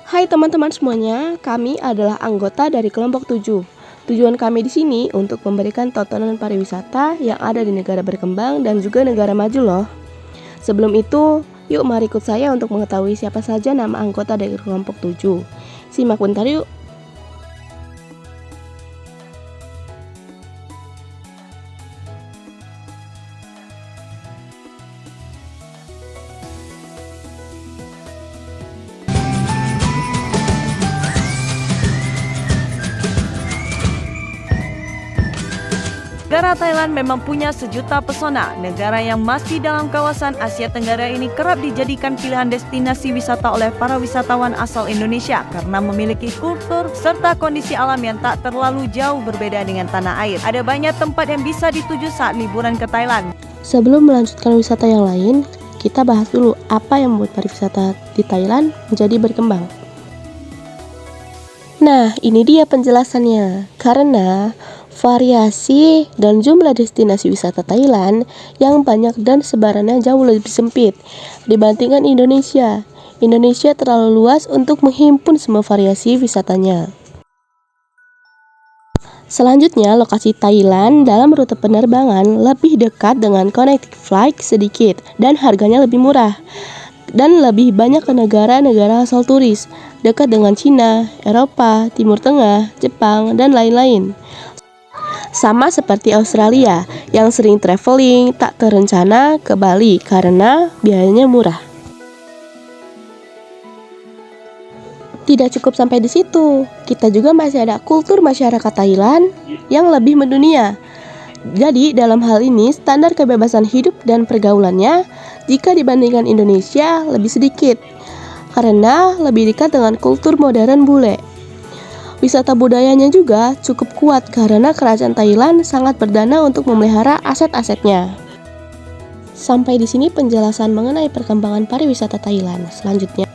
Hai teman-teman semuanya, kami adalah anggota dari kelompok 7. Tujuan kami di sini untuk memberikan tontonan pariwisata yang ada di negara berkembang dan juga negara maju loh. Sebelum itu, yuk mari ikut saya untuk mengetahui siapa saja nama anggota dari kelompok 7. Simak bentar yuk. Negara Thailand memang punya sejuta pesona. Negara yang masih dalam kawasan Asia Tenggara ini kerap dijadikan pilihan destinasi wisata oleh para wisatawan asal Indonesia karena memiliki kultur serta kondisi alam yang tak terlalu jauh berbeda dengan tanah air. Ada banyak tempat yang bisa dituju saat liburan ke Thailand. Sebelum melanjutkan wisata yang lain, kita bahas dulu apa yang membuat pariwisata di Thailand menjadi berkembang. Nah, ini dia penjelasannya. Karena variasi dan jumlah destinasi wisata Thailand yang banyak dan sebarannya jauh lebih sempit dibandingkan Indonesia. Indonesia terlalu luas untuk menghimpun semua variasi wisatanya. Selanjutnya, lokasi Thailand dalam rute penerbangan lebih dekat dengan connecting flight sedikit dan harganya lebih murah. Dan lebih banyak ke negara-negara asal turis, dekat dengan Cina, Eropa, Timur Tengah, Jepang, dan lain-lain. Sama seperti Australia yang sering traveling tak terencana ke Bali karena biayanya murah. Tidak cukup sampai di situ, kita juga masih ada kultur masyarakat Thailand yang lebih mendunia. Jadi dalam hal ini standar kebebasan hidup dan pergaulannya jika dibandingkan Indonesia lebih sedikit karena lebih dekat dengan kultur modern bule. Wisata budayanya juga cukup kuat karena kerajaan Thailand sangat berdana untuk memelihara aset-asetnya. Sampai di sini penjelasan mengenai perkembangan pariwisata Thailand. Selanjutnya,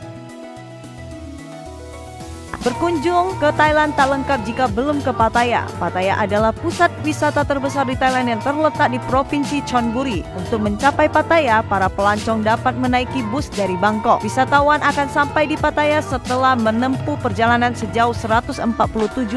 Berkunjung ke Thailand tak lengkap jika belum ke Pattaya. Pattaya adalah pusat wisata terbesar di Thailand yang terletak di Provinsi Chonburi. Untuk mencapai Pattaya, para pelancong dapat menaiki bus dari Bangkok. Wisatawan akan sampai di Pattaya setelah menempuh perjalanan sejauh 147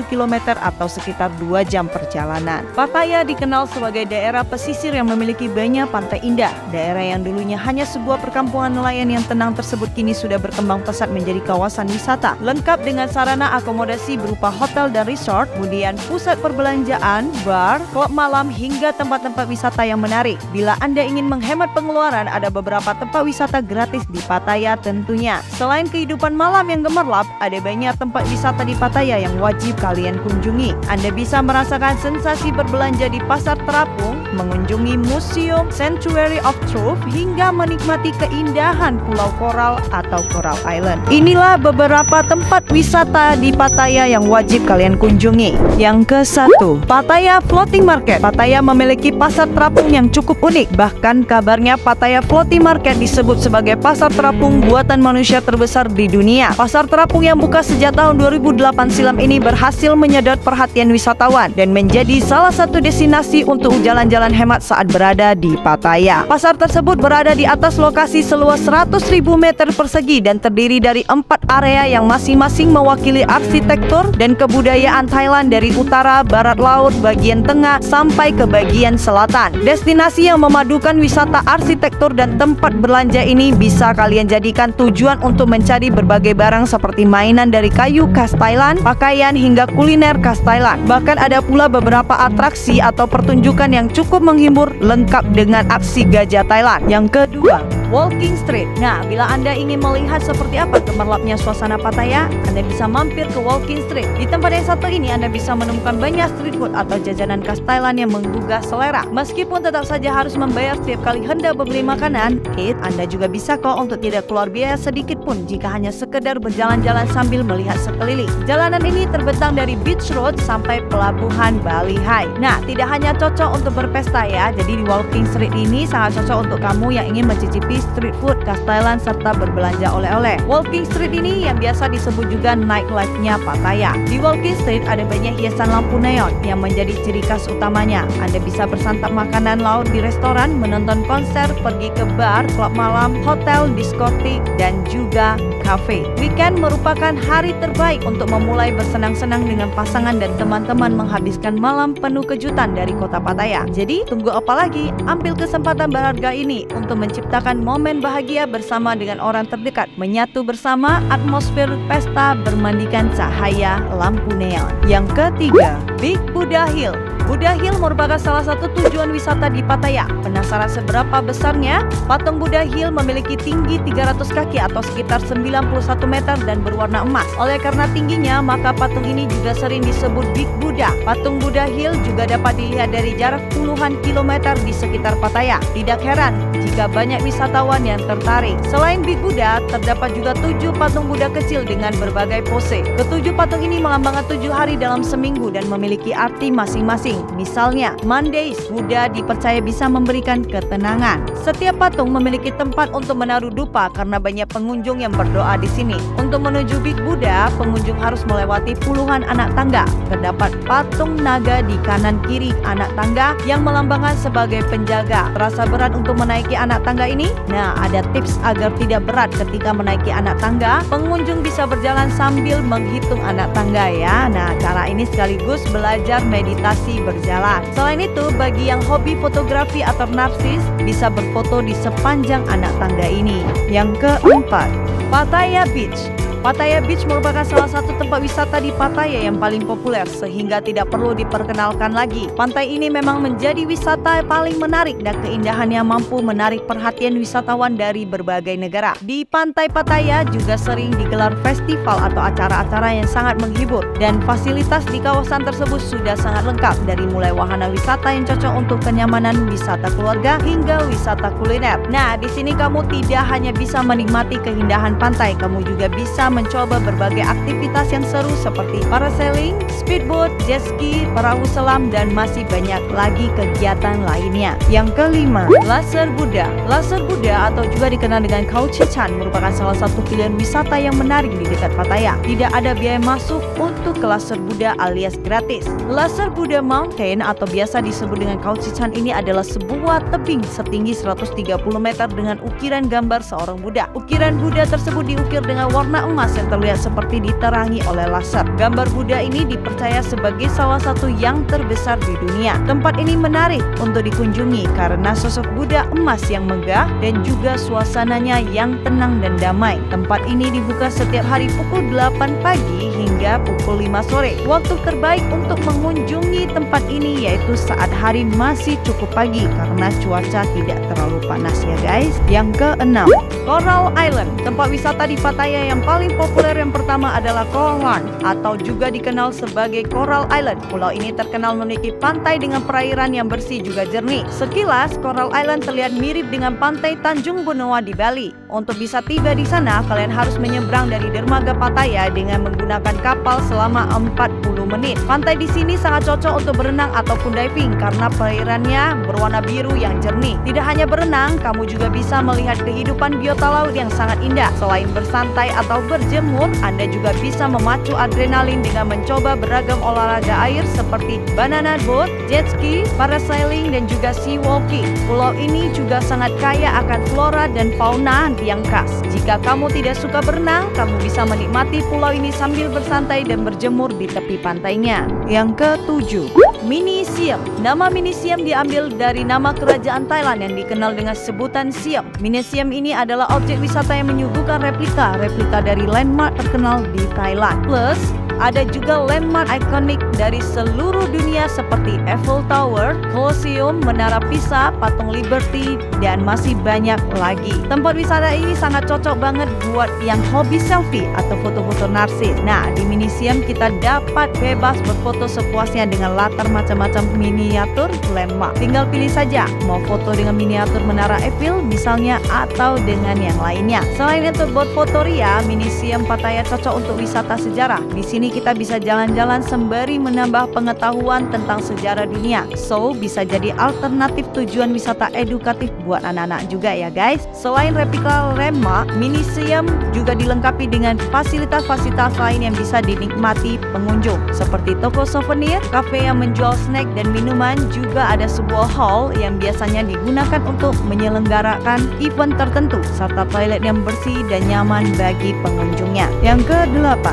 km atau sekitar 2 jam perjalanan. Pattaya dikenal sebagai daerah pesisir yang memiliki banyak pantai indah. Daerah yang dulunya hanya sebuah perkampungan nelayan yang tenang tersebut kini sudah berkembang pesat menjadi kawasan wisata, lengkap dengan sarana akomodasi berupa hotel dan resort, kemudian pusat perbelanjaan, bar, klub malam hingga tempat-tempat wisata yang menarik. Bila Anda ingin menghemat pengeluaran, ada beberapa tempat wisata gratis di Pattaya tentunya. Selain kehidupan malam yang gemerlap, ada banyak tempat wisata di Pattaya yang wajib kalian kunjungi. Anda bisa merasakan sensasi berbelanja di pasar terapung, mengunjungi museum Sanctuary of Truth, hingga menikmati keindahan Pulau Coral atau Coral Island. Inilah beberapa tempat wisata di Pattaya yang wajib kalian kunjungi. Yang ke-1, Pattaya Floating Market. Pattaya memiliki pasar terapung yang cukup unik. Bahkan kabarnya Pattaya Floating Market disebut sebagai pasar terapung buatan manusia terbesar di dunia. Pasar terapung yang buka sejak tahun 2008 silam ini berhasil menyedot perhatian wisatawan dan menjadi salah satu destinasi untuk jalan-jalan hemat saat berada di Pattaya. Pasar tersebut berada di atas lokasi seluas 100.000 meter persegi dan terdiri dari 4 area yang masing-masing mewakili arsitektur dan kebudayaan Thailand dari utara, barat laut, bagian tengah, sampai ke bagian selatan. Destinasi yang memadukan wisata arsitektur dan tempat belanja ini bisa kalian jadikan tujuan untuk mencari berbagai barang seperti mainan dari kayu khas Thailand, pakaian hingga kuliner khas Thailand. Bahkan ada pula beberapa atraksi atau pertunjukan yang cukup menghibur lengkap dengan aksi gajah Thailand. Yang kedua, Walking Street. Nah, bila Anda ingin melihat seperti apa gemerlapnya suasana Pattaya, Anda bisa mampir ke Walking Street. Di tempat yang satu ini Anda bisa menemukan banyak street food atau jajanan khas Thailand yang menggugah selera. Meskipun tetap saja harus membayar setiap kali hendak membeli makanan, Anda juga bisa kok untuk tidak keluar biaya sedikit pun jika hanya sekedar berjalan-jalan sambil melihat sekeliling. Jalanan ini terbentang dari Beach Road sampai pelabuhan Bali Hai. Nah, tidak hanya cocok untuk berpesta ya, jadi di Walking Street ini sangat cocok untuk kamu yang ingin mencicipi menikmati street food khas Thailand serta berbelanja oleh-oleh. Walking Street ini yang biasa disebut juga nightlife-nya Pattaya. Di Walking Street ada banyak hiasan lampu neon yang menjadi ciri khas utamanya. Anda bisa bersantap makanan laut di restoran, menonton konser, pergi ke bar, klub malam, hotel, diskotik, dan juga kafe. Weekend merupakan hari terbaik untuk memulai bersenang-senang dengan pasangan dan teman-teman menghabiskan malam penuh kejutan dari kota Pattaya. Jadi, tunggu apa lagi? Ambil kesempatan berharga ini untuk menciptakan momen bahagia bersama dengan orang terdekat, menyatu bersama atmosfer pesta bermandikan cahaya lampu neon. Yang ketiga, Big Buddha Hill. Buddha Hill merupakan salah satu tujuan wisata di Pattaya. Penasaran seberapa besarnya? Patung Buddha Hill memiliki tinggi 300 kaki atau sekitar 91 meter dan berwarna emas. Oleh karena tingginya, maka patung ini juga sering disebut Big Buddha. Patung Buddha Hill juga dapat dilihat dari jarak puluhan kilometer di sekitar Pattaya. Tidak heran jika banyak wisatawan yang tertarik. Selain Big Buddha, terdapat juga 7 patung Buddha kecil dengan berbagai pose. Ketujuh patung ini melambangkan 7 hari dalam seminggu dan memiliki arti masing-masing. Misalnya, Mondays, Buddha dipercaya bisa memberikan ketenangan. Setiap patung memiliki tempat untuk menaruh dupa karena banyak pengunjung yang berdoa di sini. Untuk menuju Big Buddha, pengunjung harus melewati puluhan anak tangga. Terdapat patung naga di kanan kiri anak tangga yang melambangkan sebagai penjaga. Terasa berat untuk menaiki anak tangga ini? Nah, ada tips agar tidak berat ketika menaiki anak tangga. Pengunjung bisa berjalan sambil menghitung anak tangga ya. Nah, cara ini sekaligus belajar meditasi berjalan. Selain itu, bagi yang hobi fotografi atau narsis, bisa berfoto di sepanjang anak tangga ini. Yang keempat, Pattaya Beach. Pattaya Beach merupakan salah satu tempat wisata di Pattaya yang paling populer sehingga tidak perlu diperkenalkan lagi. Pantai ini memang menjadi wisata paling menarik dan keindahannya mampu menarik perhatian wisatawan dari berbagai negara. Di Pantai Pattaya juga sering digelar festival atau acara-acara yang sangat menghibur dan fasilitas di kawasan tersebut sudah sangat lengkap dari mulai wahana wisata yang cocok untuk kenyamanan wisata keluarga hingga wisata kuliner. Nah, di sini kamu tidak hanya bisa menikmati keindahan pantai, kamu juga bisa mencoba berbagai aktivitas yang seru seperti parasailing, speedboat, jet ski, perahu selam, dan masih banyak lagi kegiatan lainnya. Yang kelima, Laser Buddha. Laser Buddha atau juga dikenal dengan Khao Chi Chan merupakan salah satu pilihan wisata yang menarik di dekat Pattaya. Tidak ada biaya masuk untuk ke Laser Buddha alias gratis. Laser Buddha Mountain atau biasa disebut dengan Khao Chi Chan ini adalah sebuah tebing setinggi 130 meter dengan ukiran gambar seorang Buddha. Ukiran Buddha tersebut diukir dengan warna emas yang terlihat seperti diterangi oleh laser. Gambar Buddha ini dipercaya sebagai salah satu yang terbesar di dunia. Tempat ini menarik untuk dikunjungi karena sosok Buddha emas yang megah dan juga suasananya yang tenang dan damai. Tempat ini dibuka setiap hari pukul 8 pagi hingga pukul 5 sore. Waktu terbaik untuk mengunjungi tempat ini yaitu saat hari masih cukup pagi karena cuaca tidak terlalu panas ya guys. Yang keenam, Coral Island. Tempat wisata di Pattaya yang paling populer yang pertama adalah Coral atau juga dikenal sebagai Coral Island. Pulau ini terkenal memiliki pantai dengan perairan yang bersih juga jernih. Sekilas, Coral Island terlihat mirip dengan pantai Tanjung Benoa di Bali. Untuk bisa tiba di sana, kalian harus menyeberang dari dermaga Pattaya dengan menggunakan kapal selama 40 menit. Pantai di sini sangat cocok untuk berenang ataupun diving karena perairannya berwarna biru yang jernih. Tidak hanya berenang, kamu juga bisa melihat kehidupan biota laut yang sangat indah. Selain bersantai atau berjemur, Anda juga bisa memacu adrenalin dengan mencoba beragam olahraga air seperti banana boat, jet ski, parasailing, dan juga sea walking. Pulau ini juga sangat kaya akan flora dan fauna yang khas. Jika kamu tidak suka berenang, kamu bisa menikmati pulau ini sambil bersantai dan berjemur di tepi pantainya. Yang ketujuh, Mini Siam. Nama Mini Siam diambil dari nama kerajaan Thailand yang dikenal dengan sebutan Siam. Mini Siam ini adalah objek wisata yang menyuguhkan replika dari landmark terkenal di Thailand. Plus, ada juga landmark ikonik dari seluruh dunia seperti Eiffel Tower, Colosseum, Menara Pisa, Patung Liberty, dan masih banyak lagi. Tempat wisata ini sangat cocok banget buat yang hobi selfie atau foto-foto narsis. Nah, di Mini Siam kita dapat bebas berfoto sepuasnya dengan latar macam-macam miniatur landmark. Tinggal pilih saja mau foto dengan miniatur Menara Eiffel misalnya atau dengan yang lainnya. Selain itu buat foto ria, Mini Siam Pattaya cocok untuk wisata sejarah. Di sini kita bisa jalan-jalan sembari menambah pengetahuan tentang sejarah dunia. So, bisa jadi alternatif tujuan wisata edukatif buat anak-anak juga ya guys. Selain replika landmark, museum juga dilengkapi dengan fasilitas-fasilitas lain yang bisa dinikmati pengunjung, seperti toko souvenir, kafe yang menjual snack dan minuman, juga ada sebuah hall yang biasanya digunakan untuk menyelenggarakan event tertentu, serta toilet yang bersih dan nyaman bagi pengunjungnya. Yang ke-8,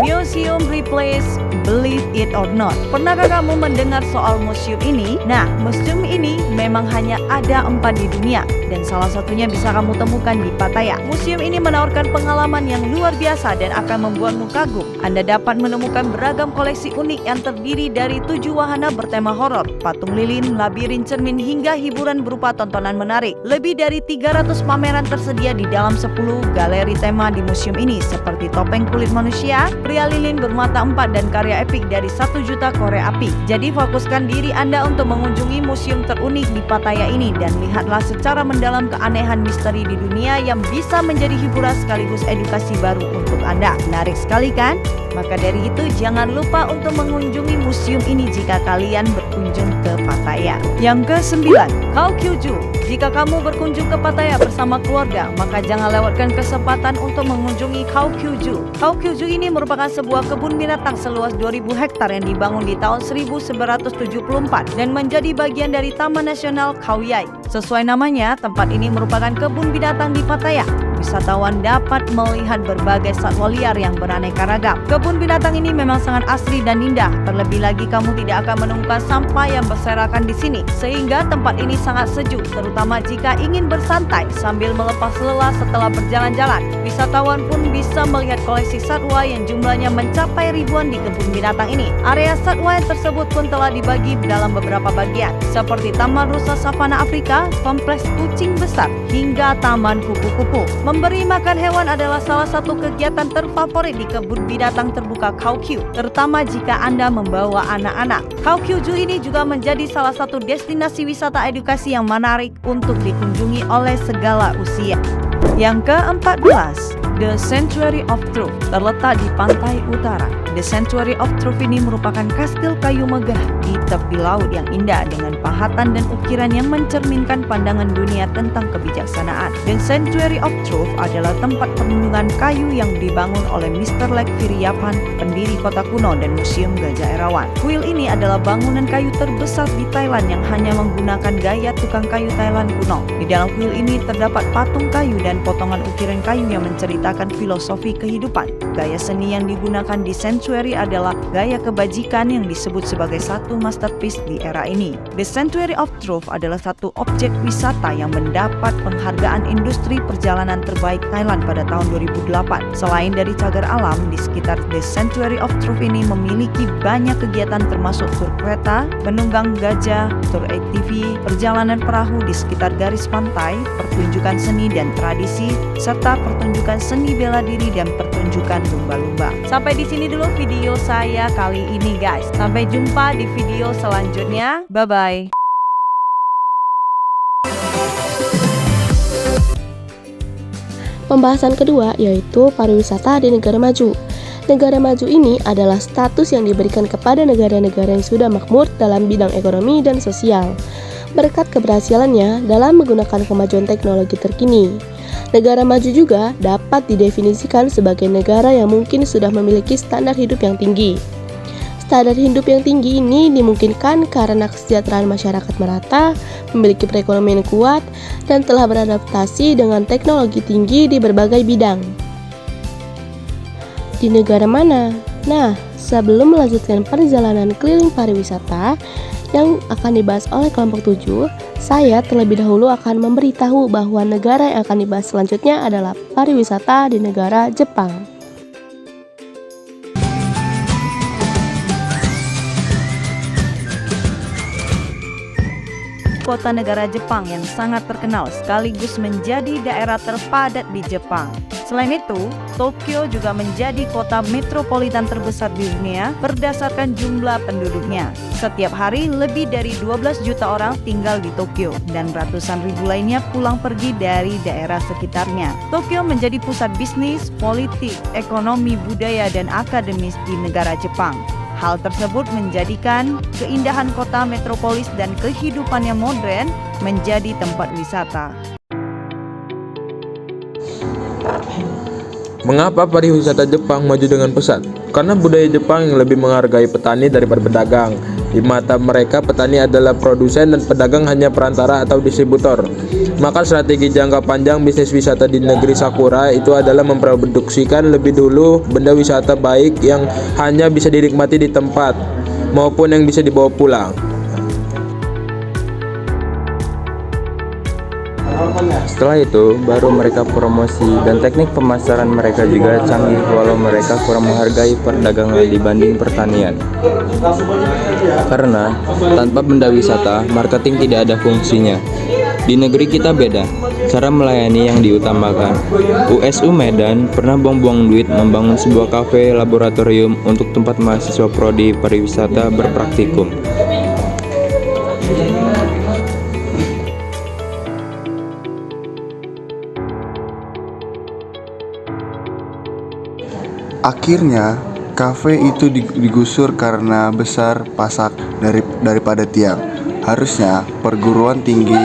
Museum Replace Believe It or Not. Pernahkah kamu mendengar soal museum ini? Nah, museum ini memang hanya ada 4 di dunia, dan salah satunya bisa kamu temukan di Pattaya. Museum ini menawarkan pengalaman yang luar biasa dan akan membuatmu kagum. Anda dapat menemukan beragam koleksi unik yang terdiri dari 7 wahana bertema horor, patung lilin, labirin cermin, hingga hiburan berupa tontonan menarik. Lebih dari 300 pameran tersedia di dalam 10 galeri tema di museum ini, seperti topeng kulit manusia, pria lilin bermata 4, dan karya epik dari 1 juta korek api. Jadi fokuskan diri Anda untuk mengunjungi museum terunik di Pattaya ini dan lihatlah secara mendalam keanehan misteri di dunia yang bisa menjadi hiburan sekaligus edukasi baru untuk Anda. Menarik sekali kan? Maka dari itu jangan lupa untuk mengunjungi museum ini jika kalian berkunjung ke Pattaya. Yang ke-9, Kaohsiung. Jika kamu berkunjung ke Pattaya bersama keluarga, maka jangan lewatkan kesempatan untuk mengunjungi Kaohsiung. Kaohsiung ini merupakan sebuah kebun binatang seluas 2000 hektar yang dibangun di tahun 1974 dan menjadi bagian dari Taman Nasional Khao Yai. Sesuai namanya, tempat ini merupakan kebun binatang di Pattaya. Wisatawan dapat melihat berbagai satwa liar yang beraneka ragam. Kebun binatang ini memang sangat asri dan indah. Terlebih lagi kamu tidak akan menemukan sampah yang berserakan di sini, sehingga tempat ini sangat sejuk, terutama jika ingin bersantai sambil melepas lelah setelah berjalan-jalan. Wisatawan pun bisa melihat koleksi satwa yang jumlahnya mencapai ribuan di kebun binatang ini. Area satwa yang tersebut pun telah dibagi dalam beberapa bagian, seperti Taman Rusa Savana Afrika, Kompleks Kucing Besar, hingga Taman Kupu-Kupu. Memberi makan hewan adalah salah satu kegiatan terfavorit di kebun binatang terbuka Kaohsiung, terutama jika Anda membawa anak-anak. Kaohsiung ini juga menjadi salah satu destinasi wisata edukasi yang menarik untuk dikunjungi oleh segala usia. Yang ke-14, The Sanctuary of Truth, terletak di pantai utara. The Sanctuary of Truth ini merupakan kastil kayu megah di tepi laut yang indah dengan pahatan dan ukiran yang mencerminkan pandangan dunia tentang kebijaksanaan. The Sanctuary of Truth adalah tempat perlindungan kayu yang dibangun oleh Mr. Lek Viriyapan, pendiri kota kuno dan Museum Gajah Erawan. Kuil ini adalah bangunan kayu terbesar di Thailand yang hanya menggunakan gaya tukang kayu Thailand kuno. Di dalam kuil ini terdapat patung kayu dan potongan ukiran kayu yang menceritakan filosofi kehidupan. Gaya seni yang digunakan di Sanctuary adalah gaya kebajikan yang disebut sebagai satu masterpiece di era ini. The Sanctuary of Truth adalah satu objek wisata yang mendapat penghargaan industri perjalanan terbaik Thailand pada tahun 2008. Selain dari cagar alam, di sekitar The Sanctuary of Truth ini memiliki banyak kegiatan termasuk tur kereta, menunggang gajah, tur ATV, perjalanan perahu di sekitar garis pantai, pertunjukan seni dan tradisi, serta pertunjukan seni bela diri dan pertunjukan lumba-lumba. Sampai di sini dulu video saya kali ini guys. Sampai jumpa di video selanjutnya. Bye-bye. Pembahasan kedua yaitu pariwisata di negara maju. Negara maju ini adalah status yang diberikan kepada negara-negara yang sudah makmur dalam bidang ekonomi dan sosial, berkat keberhasilannya dalam menggunakan kemajuan teknologi terkini. Negara maju juga dapat didefinisikan sebagai negara yang mungkin sudah memiliki standar hidup yang tinggi. Standar hidup yang tinggi ini dimungkinkan karena kesejahteraan masyarakat merata, memiliki perekonomian yang kuat, dan telah beradaptasi dengan teknologi tinggi di berbagai bidang. Di negara mana? Nah, sebelum melanjutkan perjalanan keliling pariwisata yang akan dibahas oleh kelompok 7, saya terlebih dahulu akan memberitahu bahwa negara yang akan dibahas selanjutnya adalah pariwisata di negara Jepang. Kota negara Jepang yang sangat terkenal sekaligus menjadi daerah terpadat di Jepang. Selain itu, Tokyo juga menjadi kota metropolitan terbesar di dunia berdasarkan jumlah penduduknya. Setiap hari lebih dari 12 juta orang tinggal di Tokyo dan ratusan ribu lainnya pulang pergi dari daerah sekitarnya. Tokyo menjadi pusat bisnis, politik, ekonomi, budaya, dan akademis di negara Jepang. Hal tersebut menjadikan keindahan kota metropolis dan kehidupan yang modern menjadi tempat wisata. Mengapa pariwisata Jepang maju dengan pesat? Karena budaya Jepang yang lebih menghargai petani daripada pedagang. Di mata mereka, petani adalah produsen dan pedagang hanya perantara atau distributor. Maka strategi jangka panjang bisnis wisata di negeri Sakura itu adalah memproduksikan lebih dulu benda wisata baik yang hanya bisa dinikmati di tempat maupun yang bisa dibawa pulang. Setelah itu, baru mereka promosi dan teknik pemasaran mereka juga canggih walau mereka kurang menghargai perdagangan dibanding pertanian. Karena tanpa benda wisata, marketing tidak ada fungsinya. Di negeri kita beda, cara melayani yang diutamakan. USU Medan pernah buang-buang duit membangun sebuah kafe laboratorium untuk tempat mahasiswa prodi pariwisata berpraktikum. Akhirnya, kafe itu digusur karena besar pasak daripada tiang. Harusnya perguruan tinggi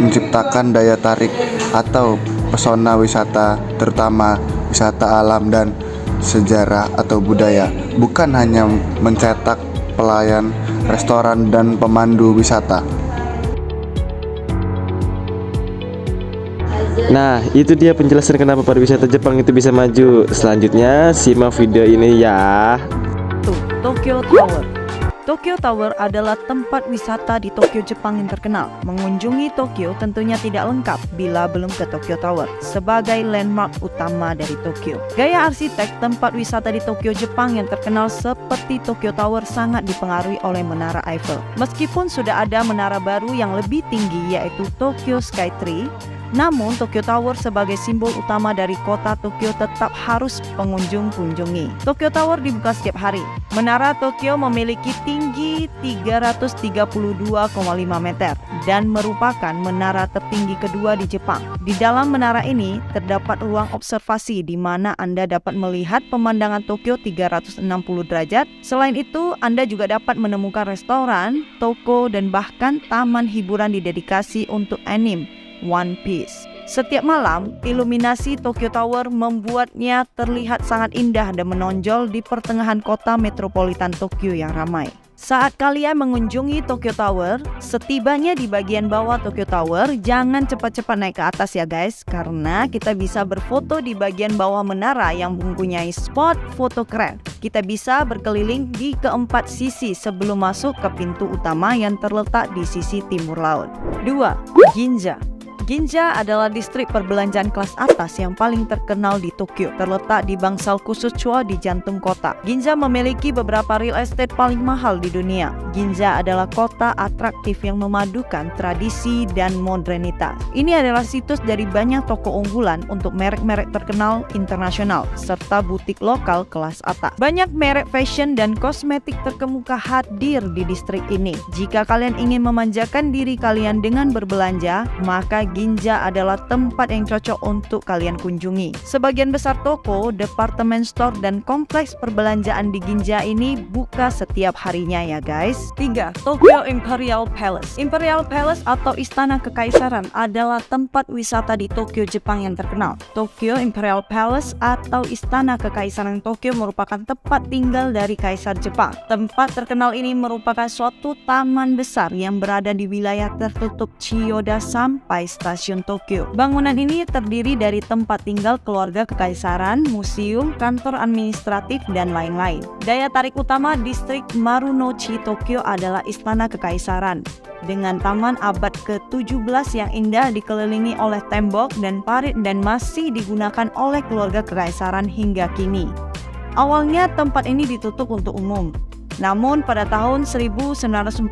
menciptakan daya tarik atau pesona wisata, terutama wisata alam dan sejarah atau budaya, bukan hanya mencetak pelayan restoran dan pemandu wisata. Nah, itu dia penjelasan kenapa pariwisata Jepang itu bisa maju. Selanjutnya, simak video ini ya. Tokyo Tower. Tokyo Tower adalah tempat wisata di Tokyo, Jepang yang terkenal. Mengunjungi Tokyo tentunya tidak lengkap bila belum ke Tokyo Tower sebagai landmark utama dari Tokyo. Gaya arsitek tempat wisata di Tokyo, Jepang yang terkenal seperti Tokyo Tower sangat dipengaruhi oleh Menara Eiffel. Meskipun sudah ada menara baru yang lebih tinggi yaitu Tokyo Sky Tree, namun Tokyo Tower sebagai simbol utama dari kota Tokyo tetap harus pengunjung kunjungi. Tokyo Tower dibuka setiap hari. Menara Tokyo memiliki tinggi 332,5 meter dan merupakan menara tertinggi kedua di Jepang. Di dalam menara ini terdapat ruang observasi di mana Anda dapat melihat pemandangan Tokyo 360 derajat. Selain itu, Anda juga dapat menemukan restoran, toko, dan bahkan taman hiburan didedikasi untuk anime One Piece. Setiap malam, iluminasi Tokyo Tower membuatnya terlihat sangat indah dan menonjol di pertengahan kota metropolitan Tokyo yang ramai. Saat kalian mengunjungi Tokyo Tower, setibanya di bagian bawah Tokyo Tower, jangan cepat-cepat naik ke atas ya guys, karena kita bisa berfoto di bagian bawah menara yang mempunyai spot foto keren. Kita bisa berkeliling di keempat sisi sebelum masuk ke pintu utama yang terletak di sisi timur laut. 2. Ginza. Ginza adalah distrik perbelanjaan kelas atas yang paling terkenal di Tokyo, terletak di bangsal khusus Chua di jantung kota. Ginza memiliki beberapa real estate paling mahal di dunia. Ginza adalah kota atraktif yang memadukan tradisi dan modernitas. Ini adalah situs dari banyak toko unggulan untuk merek-merek terkenal internasional, serta butik lokal kelas atas. Banyak merek fashion dan kosmetik terkemuka hadir di distrik ini. Jika kalian ingin memanjakan diri kalian dengan berbelanja, maka Ginza adalah tempat yang cocok untuk kalian kunjungi. Sebagian besar toko, departemen store, dan kompleks perbelanjaan di Ginza ini buka setiap harinya ya guys. 3. Tokyo Imperial Palace. Imperial Palace atau Istana Kekaisaran adalah tempat wisata di Tokyo, Jepang yang terkenal. Tokyo Imperial Palace atau Istana Kekaisaran Tokyo merupakan tempat tinggal dari Kaisar Jepang. Tempat terkenal ini merupakan suatu taman besar yang berada di wilayah tertutup Chiyoda sampai stasiun Tokyo. Bangunan ini terdiri dari tempat tinggal keluarga kekaisaran, museum, kantor administratif, dan lain-lain. Daya tarik utama distrik Marunouchi Tokyo adalah Istana Kekaisaran dengan taman abad ke-17 yang indah dikelilingi oleh tembok dan parit dan masih digunakan oleh keluarga kekaisaran hingga kini. Awalnya tempat ini ditutup untuk umum. Namun pada tahun 1949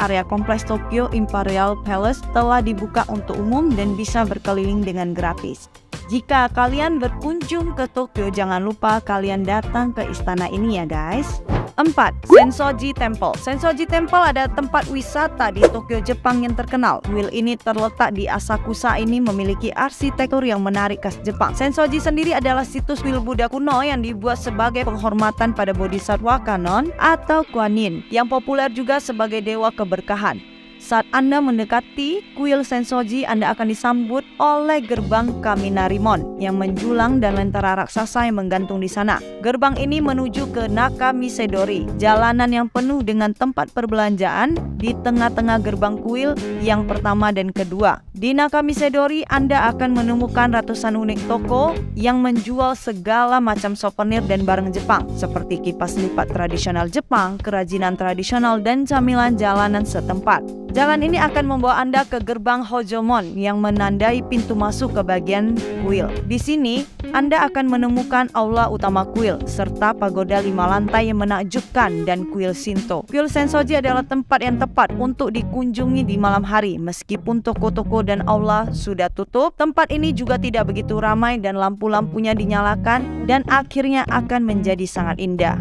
area kompleks Tokyo Imperial Palace telah dibuka untuk umum dan bisa berkeliling dengan gratis. Jika kalian berkunjung ke Tokyo, jangan lupa kalian datang ke istana ini ya guys. 4. Sensoji Temple. Sensoji Temple ada tempat wisata di Tokyo, Jepang yang terkenal. Kuil ini terletak di Asakusa ini memiliki arsitektur yang menarik khas Jepang. Sensoji sendiri adalah situs kuil Buddha kuno yang dibuat sebagai penghormatan pada Bodhisattva Kannon atau Kuan Yin, yang populer juga sebagai dewa keberkahan. Saat Anda mendekati kuil Sensoji, Anda akan disambut oleh gerbang Kaminarimon yang menjulang dan lentera raksasa yang menggantung di sana. Gerbang ini menuju ke Nakamisedori, jalanan yang penuh dengan tempat perbelanjaan di tengah-tengah gerbang kuil yang pertama dan kedua. Di Nakamisedori, Anda akan menemukan ratusan unit toko yang menjual segala macam souvenir dan barang Jepang, seperti kipas lipat tradisional Jepang, kerajinan tradisional, dan camilan jalanan setempat. Jalan ini akan membawa Anda ke gerbang Hojomon yang menandai pintu masuk ke bagian kuil. Di sini, Anda akan menemukan aula utama kuil, serta pagoda 5 lantai yang menakjubkan dan kuil Shinto. Kuil Sensoji adalah tempat yang tepat untuk dikunjungi di malam hari. Meskipun toko-toko dan aula sudah tutup, tempat ini juga tidak begitu ramai dan lampu-lampunya dinyalakan dan akhirnya akan menjadi sangat indah.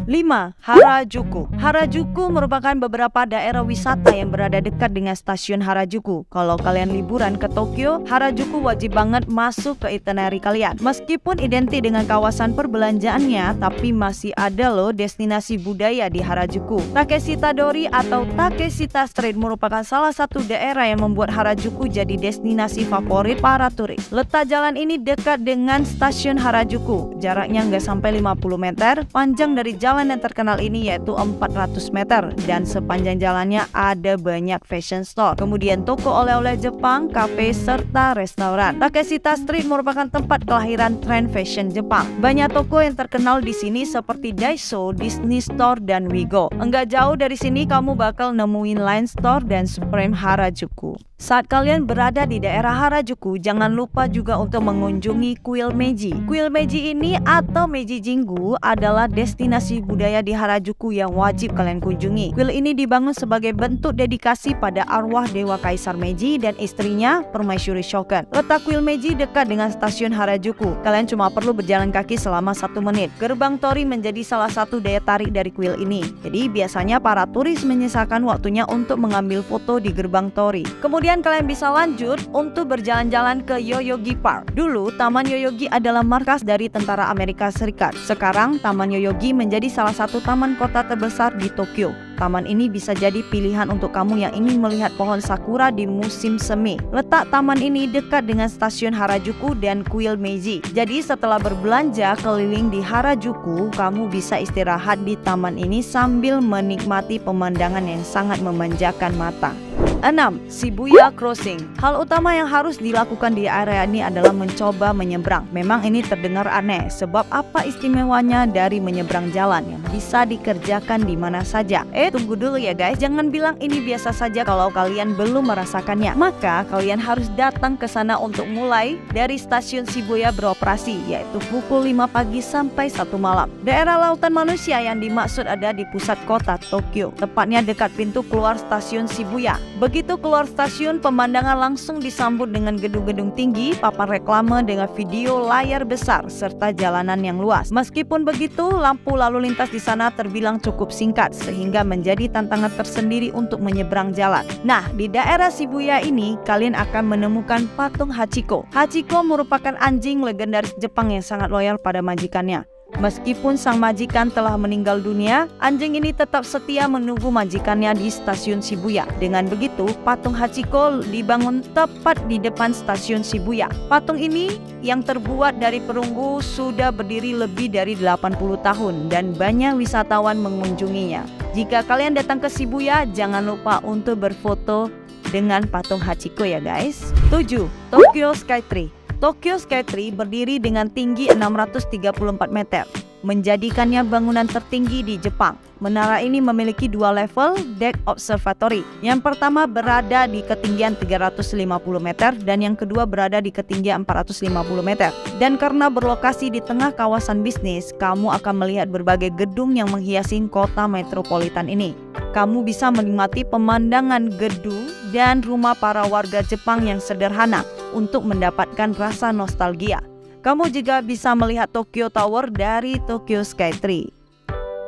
5. Harajuku. Harajuku merupakan beberapa daerah wisata yang berada dekat dengan stasiun Harajuku. Kalau kalian liburan ke Tokyo, Harajuku wajib banget masuk ke itinerary kalian. Meskipun identik dengan kawasan perbelanjaannya, tapi masih ada loh destinasi budaya di Harajuku. Takeshita Dori atau Takeshita Street merupakan salah satu daerah yang membuat Harajuku jadi destinasi favorit para turis. Letak jalan ini dekat dengan stasiun Harajuku. Jaraknya nggak sampai 50 meter. Panjang dari jalan yang terkenal ini yaitu 400 meter dan sepanjang jalannya ada banyak fashion store, kemudian toko oleh-oleh Jepang, kafe, serta restoran. Takeshita Street merupakan tempat kelahiran tren fashion Jepang. Banyak toko yang terkenal di sini seperti Daiso, Disney Store, dan Wigo. Enggak jauh dari sini kamu bakal nemuin Line Store dan Supreme Harajuku. Saat kalian berada di daerah Harajuku, jangan lupa juga untuk mengunjungi Kuil Meiji. Kuil Meiji ini atau Meiji Jingu adalah destinasi budaya di Harajuku yang wajib kalian kunjungi. Kuil ini dibangun sebagai bentuk dedikasi pada arwah Dewa Kaisar Meiji dan istrinya Permaisuri Shogun. Letak Kuil Meiji dekat dengan stasiun Harajuku. Kalian cuma perlu berjalan kaki selama 1 menit. Gerbang Tori menjadi salah satu daya tarik dari kuil ini. Jadi biasanya para turis menyisakan waktunya untuk mengambil foto di gerbang Tori. Kemudian kalian bisa lanjut untuk berjalan-jalan ke Yoyogi Park. Dulu, Taman Yoyogi adalah markas dari tentara Amerika Serikat. Sekarang, Taman Yoyogi menjadi salah satu taman kota terbesar di Tokyo. Taman ini bisa jadi pilihan untuk kamu yang ingin melihat pohon sakura di musim semi. Letak taman ini dekat dengan stasiun Harajuku dan Kuil Meiji. Jadi setelah berbelanja keliling di Harajuku, kamu bisa istirahat di taman ini sambil menikmati pemandangan yang sangat memanjakan mata. 6. Shibuya Crossing. Hal utama yang harus dilakukan di area ini adalah mencoba menyeberang. Memang ini terdengar aneh, sebab apa istimewanya dari menyeberang jalan yang bisa dikerjakan di mana saja? Tunggu dulu ya guys, jangan bilang ini biasa saja kalau kalian belum merasakannya. Maka kalian harus datang ke sana untuk mulai dari stasiun Shibuya beroperasi, yaitu pukul 5 pagi sampai 1 malam. Daerah lautan manusia yang dimaksud ada di pusat kota Tokyo, tepatnya dekat pintu keluar stasiun Shibuya. Begitu keluar stasiun, pemandangan langsung disambut dengan gedung-gedung tinggi, papan reklame dengan video layar besar, serta jalanan yang luas. Meskipun begitu, lampu lalu lintas di sana terbilang cukup singkat, sehingga menjadi tantangan tersendiri untuk menyeberang jalan. Nah, di daerah Shibuya ini, kalian akan menemukan patung Hachiko. Hachiko merupakan anjing legendaris Jepang yang sangat loyal pada majikannya. Meskipun sang majikan telah meninggal dunia, anjing ini tetap setia menunggu majikannya di stasiun Shibuya. Dengan begitu, patung Hachiko dibangun tepat di depan stasiun Shibuya. Patung ini yang terbuat dari perunggu sudah berdiri lebih dari 80 tahun dan banyak wisatawan mengunjunginya. Jika kalian datang ke Shibuya, jangan lupa untuk berfoto dengan patung Hachiko ya guys. 7. Tokyo Skytree. Tokyo Skytree berdiri dengan tinggi 634 meter, menjadikannya bangunan tertinggi di Jepang. Menara ini memiliki 2 level deck observatory. Yang pertama berada di ketinggian 350 meter dan yang kedua berada di ketinggian 450 meter. Dan karena berlokasi di tengah kawasan bisnis, kamu akan melihat berbagai gedung yang menghiasi kota metropolitan ini. Kamu bisa menikmati pemandangan gedung dan rumah para warga Jepang yang sederhana. untuk mendapatkan rasa nostalgia. Kamu juga bisa melihat Tokyo Tower dari Tokyo Skytree.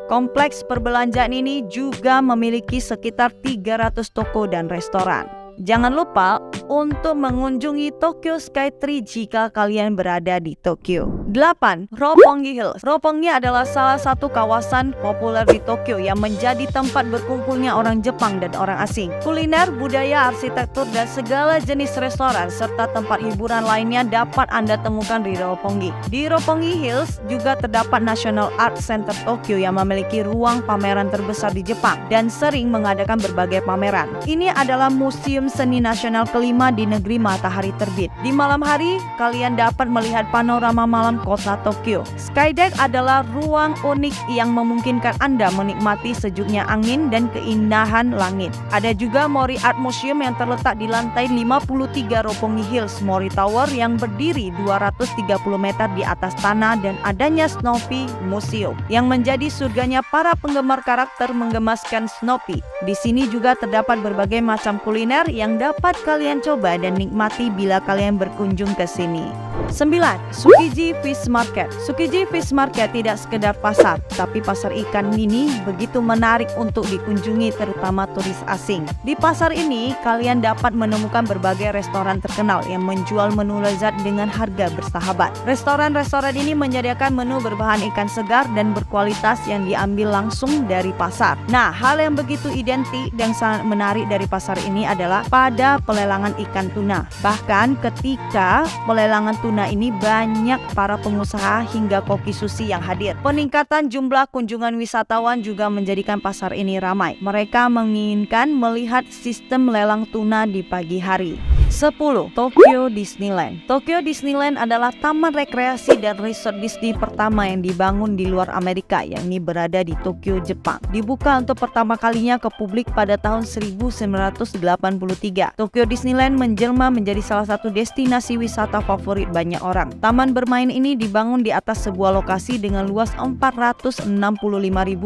Kompleks perbelanjaan ini juga memiliki sekitar 300 toko dan restoran. Jangan lupa untuk mengunjungi Tokyo Skytree jika kalian berada di Tokyo. 8. Roppongi Hills. Roppongi adalah salah satu kawasan populer di Tokyo yang menjadi tempat berkumpulnya orang Jepang dan orang asing. Kuliner, budaya, arsitektur, dan segala jenis restoran serta tempat hiburan lainnya dapat Anda temukan di Roppongi. Di Roppongi Hills juga terdapat National Art Center Tokyo yang memiliki ruang pameran terbesar di Jepang dan sering mengadakan berbagai pameran. Ini adalah museum seni nasional kelima di negeri matahari terbit. Di malam hari, kalian dapat melihat panorama malam kota Tokyo. Skydeck adalah ruang unik yang memungkinkan Anda menikmati sejuknya angin dan keindahan langit. Ada juga Mori Art Museum yang terletak di lantai 53 Roppongi Hills Mori Tower yang berdiri 230 meter di atas tanah, dan adanya Snoopy Museum yang menjadi surganya para penggemar karakter menggemaskan Snoopy. Di sini juga terdapat berbagai macam kuliner yang dapat kalian coba dan nikmati bila kalian berkunjung ke sini. 9. Tsukiji Fish Market. Tsukiji Fish Market tidak sekedar pasar, tapi pasar ikan ini begitu menarik untuk dikunjungi terutama turis asing. Di pasar ini, kalian dapat menemukan berbagai restoran terkenal yang menjual menu lezat dengan harga bersahabat. Restoran-restoran ini menyediakan menu berbahan ikan segar dan berkualitas yang diambil langsung dari pasar. Nah, hal yang begitu identik dan sangat menarik dari pasar ini adalah pada pelelangan ikan tuna. Bahkan ketika pelelangan tuna ini banyak para pengusaha hingga koki sushi yang hadir. Peningkatan jumlah kunjungan wisatawan juga menjadikan pasar ini ramai. Mereka menginginkan melihat sistem lelang tuna di pagi hari. 10. Tokyo Disneyland. Tokyo Disneyland adalah taman rekreasi dan resort Disney pertama yang dibangun di luar Amerika, yakni berada di Tokyo, Jepang. Dibuka untuk pertama kalinya ke publik pada tahun 1983. Tokyo Disneyland menjelma menjadi salah satu destinasi wisata favorit banyak orang. Taman bermain ini dibangun di atas sebuah lokasi dengan luas 465.000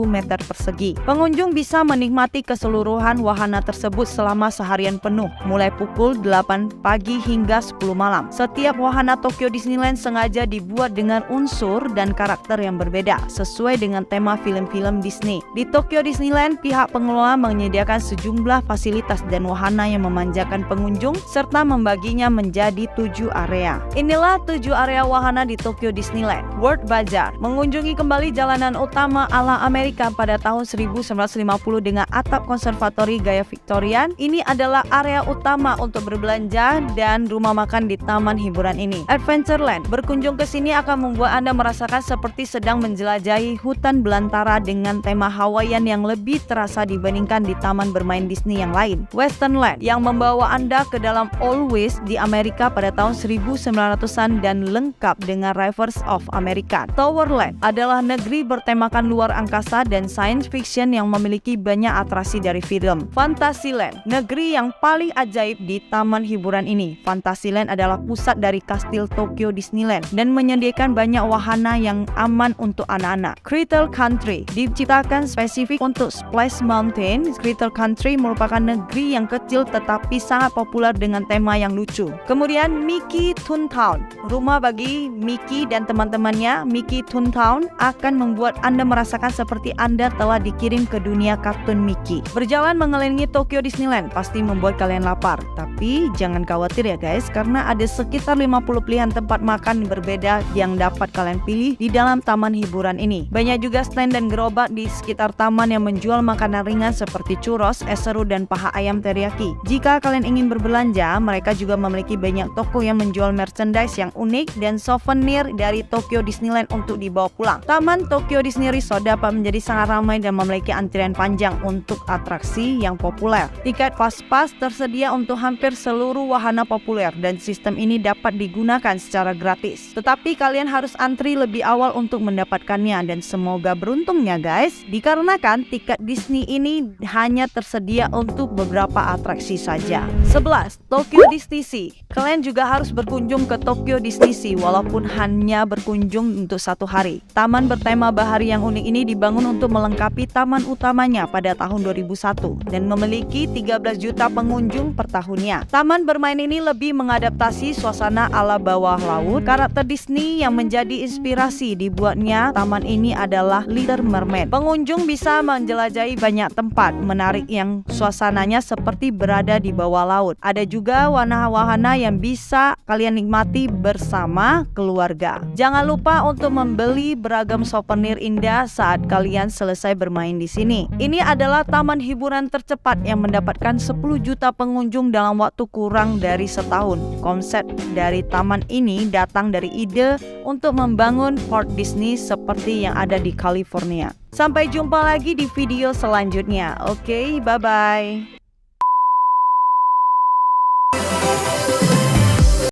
meter persegi. Pengunjung bisa menikmati keseluruhan wahana tersebut selama seharian penuh, mulai pukul 8 pagi hingga 10 malam. Setiap wahana Tokyo Disneyland sengaja dibuat dengan unsur dan karakter yang berbeda, sesuai dengan tema film-film Disney. Di Tokyo Disneyland, pihak pengelola menyediakan sejumlah fasilitas dan wahana yang memanjakan pengunjung, serta membaginya menjadi 7 area. Inilah 7 area wahana di Tokyo Disneyland. World Bazaar, mengunjungi kembali jalanan utama ala Amerika pada tahun 1950 dengan atap konservatori gaya Victorian. Ini adalah area utama untuk berbelanja dan rumah makan di taman hiburan ini. Adventureland, berkunjung ke sini akan membuat Anda merasakan seperti sedang menjelajahi hutan belantara dengan tema Hawaiian yang lebih terasa dibandingkan di taman bermain Disney yang lain. Westernland, yang membawa Anda ke dalam Old West di Amerika pada tahun 1900-an dan lengkap dengan Rivers of America. Towerland adalah negeri bertemakan luar angkasa dan science fiction yang memiliki banyak atraksi dari film. Fantasyland, negeri yang paling ajaib di taman hiburan ini. Fantasyland adalah pusat dari kastil Tokyo Disneyland dan menyediakan banyak wahana yang aman untuk anak-anak. Critter Country diciptakan spesifik untuk Splash Mountain. Critter Country merupakan negeri yang kecil tetapi sangat populer dengan tema yang lucu. Kemudian Mickey Toontown, rumah bagi Mickey dan teman-temannya. Mickey Toontown akan membuat Anda merasakan seperti Anda telah dikirim ke dunia kartun Mickey. Berjalan mengelilingi Tokyo Disneyland pasti membuat kalian lapar, tapi jangan khawatir ya guys, karena ada sekitar 50 pilihan tempat makan berbeda yang dapat kalian pilih di dalam taman hiburan ini. Banyak juga stand dan gerobak di sekitar taman yang menjual makanan ringan seperti churros, es seru, dan paha ayam teriyaki. Jika kalian ingin berbelanja, mereka juga memiliki banyak toko yang menjual merchandise yang unik dan souvenir dari Tokyo Disneyland untuk dibawa pulang. Taman Tokyo Disney Resort dapat menjadi sangat ramai dan memiliki antrian panjang untuk atraksi yang populer. Tiket Fast Pass tersedia untuk hampir seluruh wahana populer dan sistem ini dapat digunakan secara gratis. Tetapi kalian harus antri lebih awal untuk mendapatkannya, dan semoga beruntungnya guys, dikarenakan tiket Disney ini hanya tersedia untuk beberapa atraksi saja. 11. Tokyo Disney Sea. Kalian juga harus berkunjung ke Tokyo Disney Sea walaupun hanya berkunjung untuk 1 hari. Taman bertema bahari yang unik ini dibangun untuk melengkapi taman utamanya pada tahun 2001 dan memiliki 13 juta pengunjung per tahunnya. Taman Taman bermain ini lebih mengadaptasi suasana ala bawah laut. Karakter Disney yang menjadi inspirasi dibuatnya taman ini adalah Little Mermaid. Pengunjung bisa menjelajahi banyak tempat menarik yang suasananya seperti berada di bawah laut. Ada juga wahana-wahana yang bisa kalian nikmati bersama keluarga. Jangan lupa untuk membeli beragam souvenir indah saat kalian selesai bermain di sini. Ini adalah taman hiburan tercepat yang mendapatkan 10 juta pengunjung dalam waktu kurang dari setahun. Konsep dari taman ini datang dari ide untuk membangun Port Disney seperti yang ada di California. Sampai jumpa lagi di video selanjutnya. Oke, bye-bye.